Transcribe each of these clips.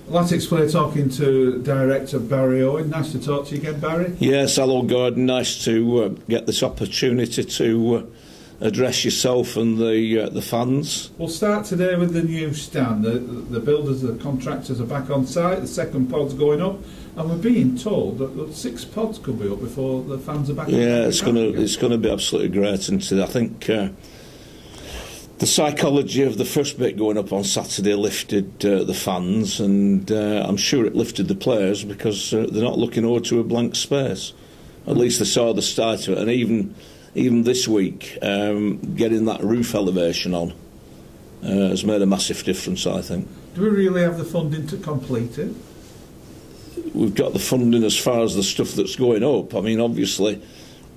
Let's explain talking to Director Barry Owen. Nice to talk to you again, Barry. Yes, hello Gordon. Nice to get this opportunity to address yourself and the fans. We'll start today with the new stand. The builders, the contractors are back on site. The second pod's going up, and we're being told that 6 pods could be up before the fans are back. Yeah, it's going to be absolutely great, and I think the psychology of the first bit going up on Saturday lifted the fans, and I'm sure it lifted the players because they're not looking over to a blank space. At least they saw the start of it, and even this week, getting that roof elevation on has made a massive difference, I think. Do we really have the funding to complete it? We've got the funding as far as the stuff that's going up. I mean, obviously,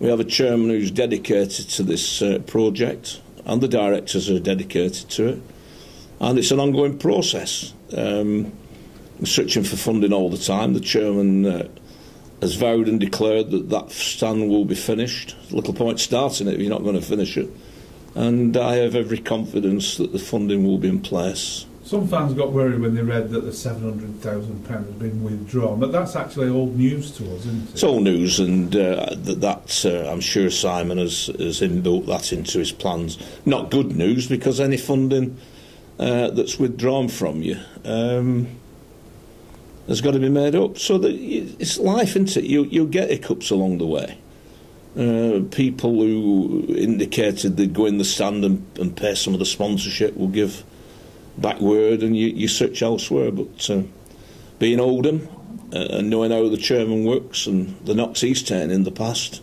we have a chairman who's dedicated to this project, and the directors are dedicated to it, and it's an ongoing process. We're searching for funding all the time. The chairman has vowed and declared that stand will be finished. There's little point starting it if you're not going to finish it, and I have every confidence that the funding will be in place. Some fans got worried when they read that the £700,000 has been withdrawn, but that's actually old news to us, isn't it? It's old news, and I'm sure Simon has inbuilt that into his plans. Not good news, because any funding that's withdrawn from you has got to be made up. So it's life, isn't it? You'll get hiccups along the way. People who indicated they'd go in the stand and pay some of the sponsorship will give backward, and you search elsewhere. But being Oldham and knowing how the chairman works and the knocks he's taken in the past,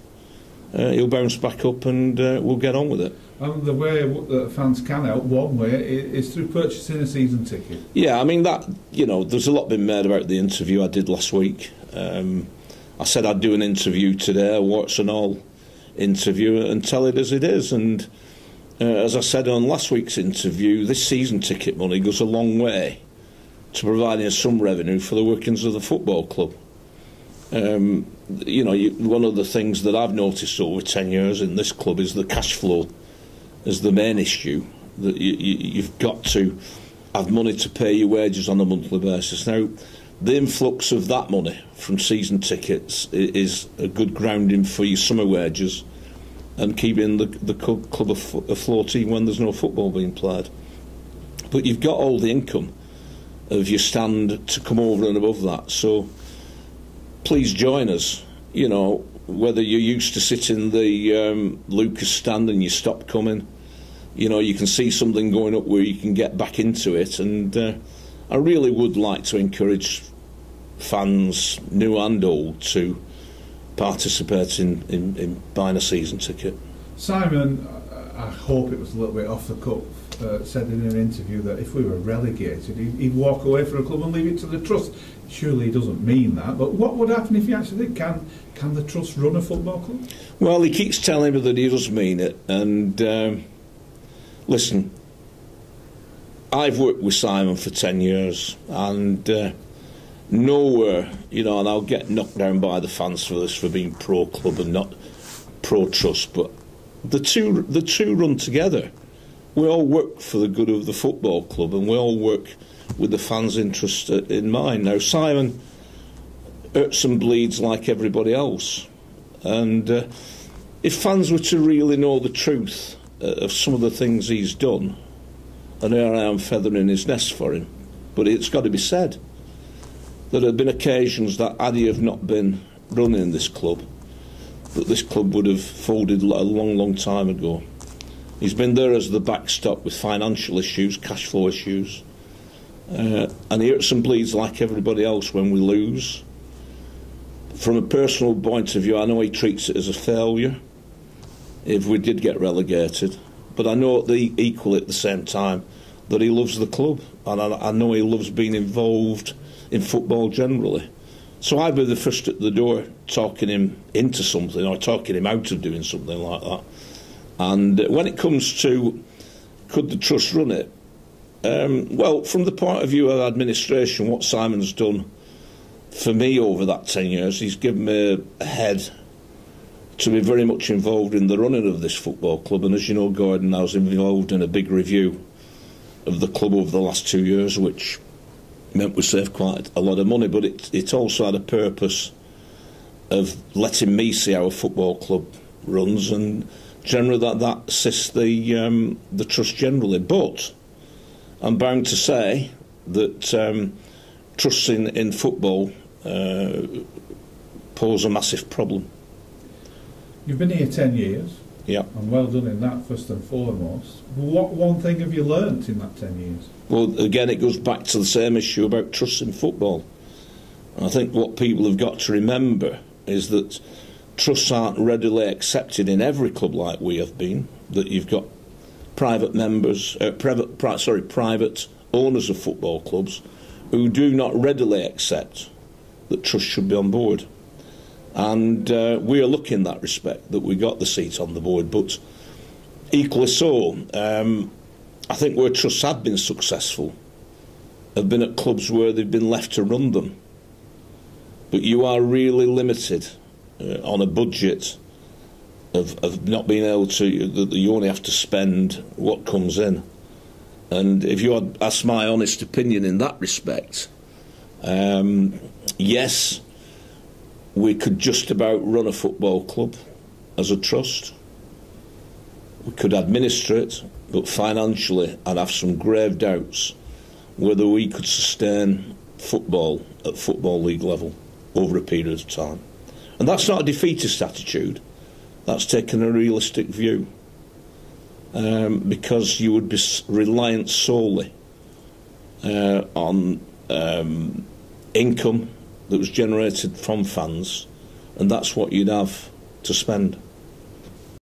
he'll bounce back up, and we'll get on with it. And the way that fans can help, one way, is through purchasing a season ticket. Yeah, I mean, there's a lot been made about the interview I did last week. I said I'd do an interview today, a warts and all interview, and tell it as it is. And as I said on last week's interview, this season ticket money goes a long way to providing some revenue for the workings of the football club. One of the things that I've noticed over 10 years in this club is the cash flow is the main issue. That you've got to have money to pay your wages on a monthly basis. Now, the influx of that money from season tickets is a good grounding for your summer wages and keeping the club afloat even when there's no football being played. But you've got all the income of your stand to come over and above that. So please join us. Whether you're used to sitting the Lucas stand and you stop coming, you can see something going up where you can get back into it. And I really would like to encourage fans, new and old, to participate in buying a season ticket. Simon, I hope it was a little bit off the cuff, said in an interview that if we were relegated, he'd walk away for a club and leave it to the trust. Surely he doesn't mean that, but what would happen if he actually did? Can the trust run a football club? Well, he keeps telling me that he does mean it, and listen, I've worked with Simon for 10 years, and nowhere, and I'll get knocked down by the fans for this, for being pro-club and not pro-trust, but the two run together. We all work for the good of the football club, and we all work with the fans' interest in mind. Now, Simon hurts and bleeds like everybody else, and if fans were to really know the truth of some of the things he's done, and here I am feathering his nest for him, but it's got to be said, there have been occasions that had he have not been running this club, that this club would have folded a long, long time ago. He's been there as the backstop with financial issues, cash flow issues, and he hurts and bleeds like everybody else when we lose. From a personal point of view, I know he treats it as a failure if we did get relegated, but I know equally at the same time that he loves the club, and I know he loves being involved in football generally. So I'd be the first at the door talking him into something, or talking him out of doing something like that. And when it comes to could the trust run it, well, from the point of view of administration, what Simon's done for me over that 10 years, he's given me a head to be very much involved in the running of this football club. And as you know, Gordon, I was involved in a big review of the club over the last 2 years, which meant we saved quite a lot of money, but it also had a purpose of letting me see how a football club runs, and generally that assists the trust generally. But I'm bound to say that trusts in football pose a massive problem. You've been here 10 years. Yeah. And well done in that, first and foremost. What one thing have you learnt in that 10 years? Well, again, it goes back to the same issue about trust in football. And I think what people have got to remember is that trusts aren't readily accepted in every club like we have been, that you've got private members, private owners of football clubs who do not readily accept that trust should be on board. And we are lucky in that respect that we got the seat on the board, but equally so, I think where trusts have been successful have been at clubs where they've been left to run them. But you are really limited on a budget of not being able to, you only have to spend what comes in. And if you had asked my honest opinion in that respect, yes, we could just about run a football club as a trust. We could administer it, but financially I'd have some grave doubts whether we could sustain football at Football League level over a period of time. And that's not a defeatist attitude, that's taking a realistic view, because you would be reliant solely on income that was generated from fans, and that's what you'd have to spend.